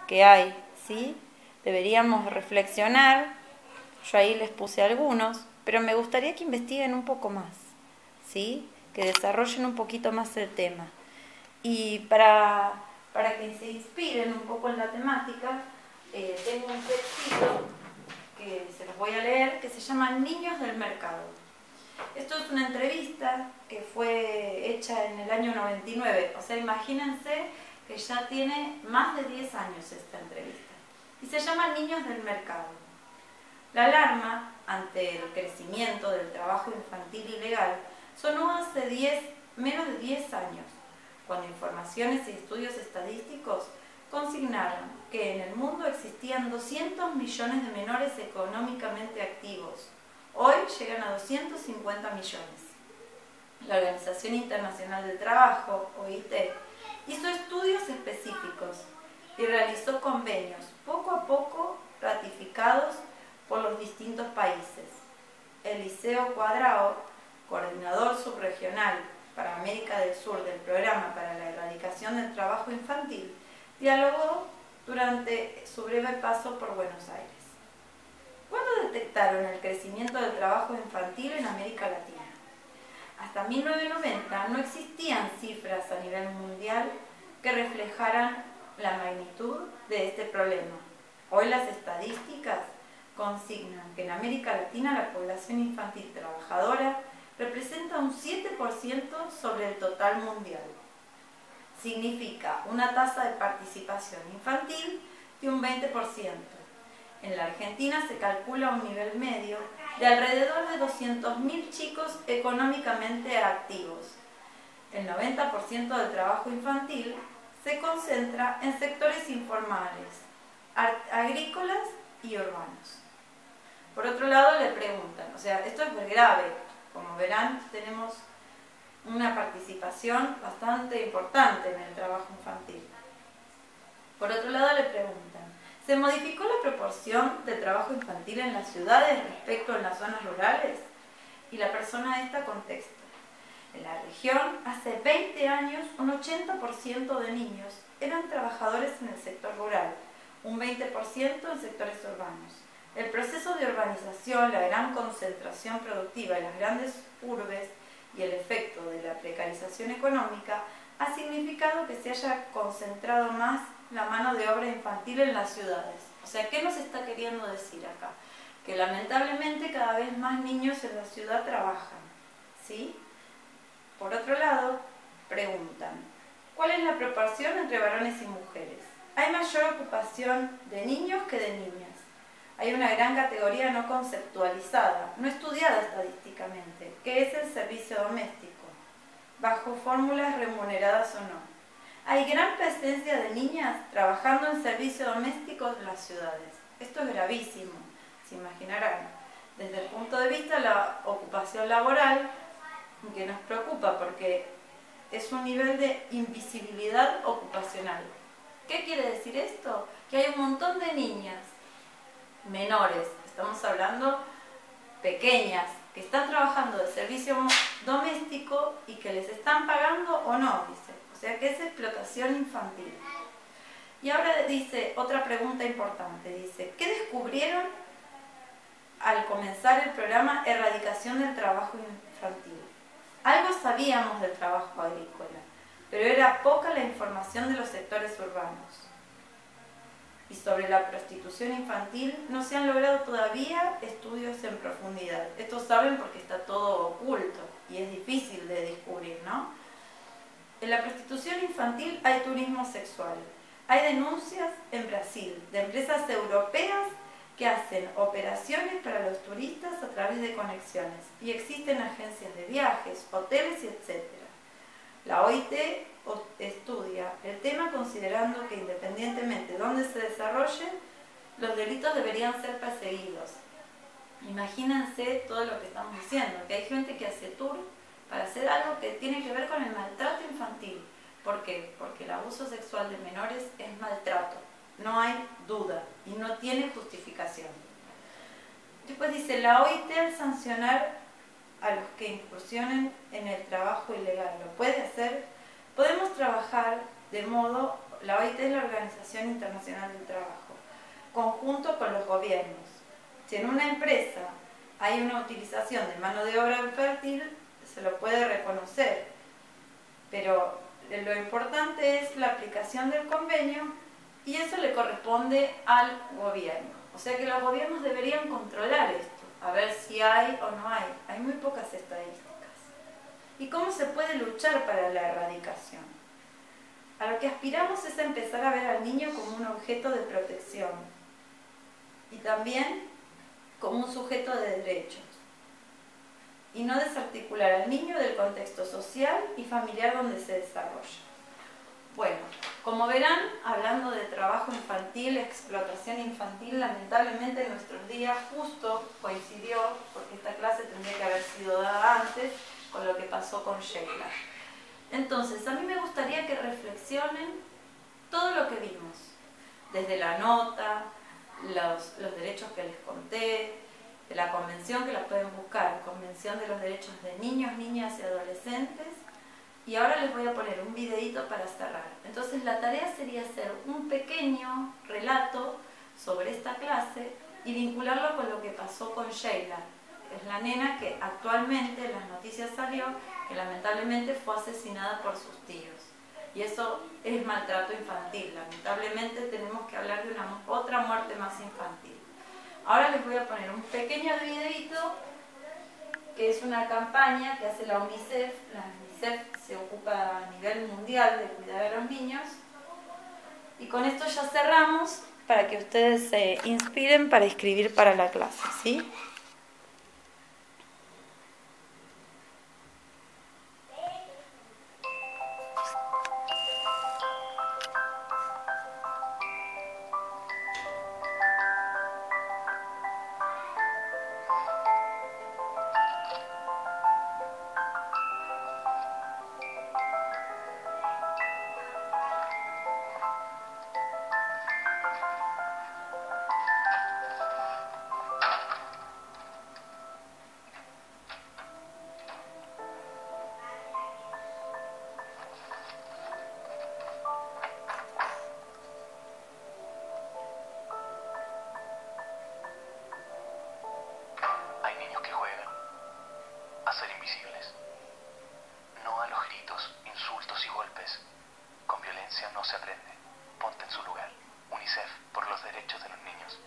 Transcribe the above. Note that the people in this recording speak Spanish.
que hay, ¿sí? Deberíamos reflexionar, yo ahí les puse algunos, pero me gustaría que investiguen un poco más, ¿sí? Que desarrollen un poquito más el tema. Y para que se inspiren un poco en la temática, tengo un textito que se los voy a leer, que se llama Niños del Mercado. Esto es una entrevista que fue hecha en el año 99, o sea, imagínense que ya tiene más de 10 años esta entrevista. Y se llama Niños del Mercado. La alarma ante el crecimiento del trabajo infantil ilegal sonó hace menos de 10 años, cuando informaciones y estudios estadísticos consignaron que en el mundo existían 200 millones de menores económicamente activos. Hoy llegan a 250 millones. La Organización Internacional del Trabajo, OIT, hizo estudios específicos y realizó convenios, poco a poco ratificados por los distintos países. Eliseo Cuadrao, coordinador subregional para América del Sur del Programa para la Erradicación del Trabajo Infantil, dialogó durante su breve paso por Buenos Aires. ¿Cuándo detectaron el crecimiento del trabajo infantil en América Latina? Hasta 1990 no existían cifras a nivel mundial que reflejaran la magnitud de este problema. Hoy las estadísticas consignan que en América Latina la población infantil trabajadora representa un 7% sobre el total mundial. Significa una tasa de participación infantil de un 20%. En la Argentina se calcula un nivel medio de alrededor de 200.000 chicos económicamente activos. El 90% del trabajo infantil se concentra en sectores informales, agrícolas y urbanos. Por otro lado, le preguntan, o sea, esto es muy grave. Como verán, tenemos una participación bastante importante en el trabajo infantil. Por otro lado, le preguntan, ¿se modificó la proporción de trabajo infantil en las ciudades respecto a las zonas rurales? Y la persona esta contesta, en la región, hace 20 años, un 80% de niños eran trabajadores en el sector rural, un 20% en sectores urbanos. El proceso de urbanización, la gran concentración productiva en las grandes urbes y el efecto de la precarización económica ha significado que se haya concentrado más la mano de obra infantil en las ciudades. O sea, ¿qué nos está queriendo decir acá? Que lamentablemente cada vez más niños en la ciudad trabajan, ¿sí? Por otro lado, preguntan, ¿cuál es la proporción entre varones y mujeres? Hay mayor ocupación de niños que de niñas. Hay una gran categoría no conceptualizada, no estudiada estadísticamente, que es el servicio doméstico, bajo fórmulas remuneradas o no. Hay gran presencia de niñas trabajando en servicios domésticos en las ciudades. Esto es gravísimo, se imaginarán. Desde el punto de vista de la ocupación laboral, que nos preocupa porque es un nivel de invisibilidad ocupacional. ¿Qué quiere decir esto? Que hay un montón de niñas menores, estamos hablando pequeñas, que están trabajando de servicio doméstico y que les están pagando o no, dice. O sea que es explotación infantil. Y ahora dice otra pregunta importante, dice, ¿qué descubrieron al comenzar el programa Erradicación del Trabajo Infantil? Algo sabíamos del trabajo agrícola, pero era poca la información de los sectores urbanos. Y sobre la prostitución infantil no se han logrado todavía estudios en profundidad. Esto saben porque está todo oculto y es difícil de descubrir, ¿no? En la prostitución infantil hay turismo sexual. Hay denuncias en Brasil de empresas europeas que hacen operaciones para los turistas a través de conexiones. Y existen agencias de viajes, hoteles, etc. La OIT estudia el tema considerando que independientemente de dónde se desarrollen, los delitos deberían ser perseguidos. Imagínense todo lo que estamos diciendo, que hay gente que hace tour para hacer algo que tiene que ver con el maltrato infantil. ¿Por qué? Porque el abuso sexual de menores es maltrato, no hay duda y no tiene justificación. Después dice, la OIT al sancionar a los que incursionen en el trabajo ilegal, ¿lo puede hacer? Podemos trabajar de modo la OIT es la Organización Internacional del Trabajo, conjunto con los gobiernos. Si en una empresa hay una utilización de mano de obra infértil, se lo puede reconocer, pero lo importante es la aplicación del convenio y eso le corresponde al gobierno. O sea que los gobiernos deberían controlar esto, a ver si hay o no hay. Hay muy pocas estadísticas. ¿Y cómo se puede luchar para la erradicación? A lo que aspiramos es a empezar a ver al niño como un objeto de protección y también como un sujeto de derechos, y no desarticular al niño del contexto social y familiar donde se desarrolla. Bueno, como verán, hablando de trabajo infantil, explotación infantil, lamentablemente en nuestros días justo coincidió, porque esta clase tendría que haber sido dada antes, con lo que pasó con Sheila. Entonces, a mí me gustaría que reflexionen todo lo que vimos, desde la nota, los derechos que les conté, de la convención que la pueden buscar, Convención de los Derechos de Niños, Niñas y Adolescentes, y ahora les voy a poner un videito para cerrar. Entonces la tarea sería hacer un pequeño relato sobre esta clase y vincularlo con lo que pasó con Sheila. Es la nena que actualmente en las noticias salió que lamentablemente fue asesinada por sus tíos. Y eso es maltrato infantil. Lamentablemente tenemos que hablar de otra muerte más infantil. Ahora les voy a poner un pequeño videito que es una campaña que hace la UNICEF. La UNICEF se ocupa a nivel mundial de cuidar a los niños. Y con esto ya cerramos para que ustedes se inspiren para escribir para la clase, ¿sí? Hay niños que juegan a ser invisibles, no a los gritos, insultos y golpes. Con violencia no se aprende. Ponte en su lugar. UNICEF por los derechos de los niños.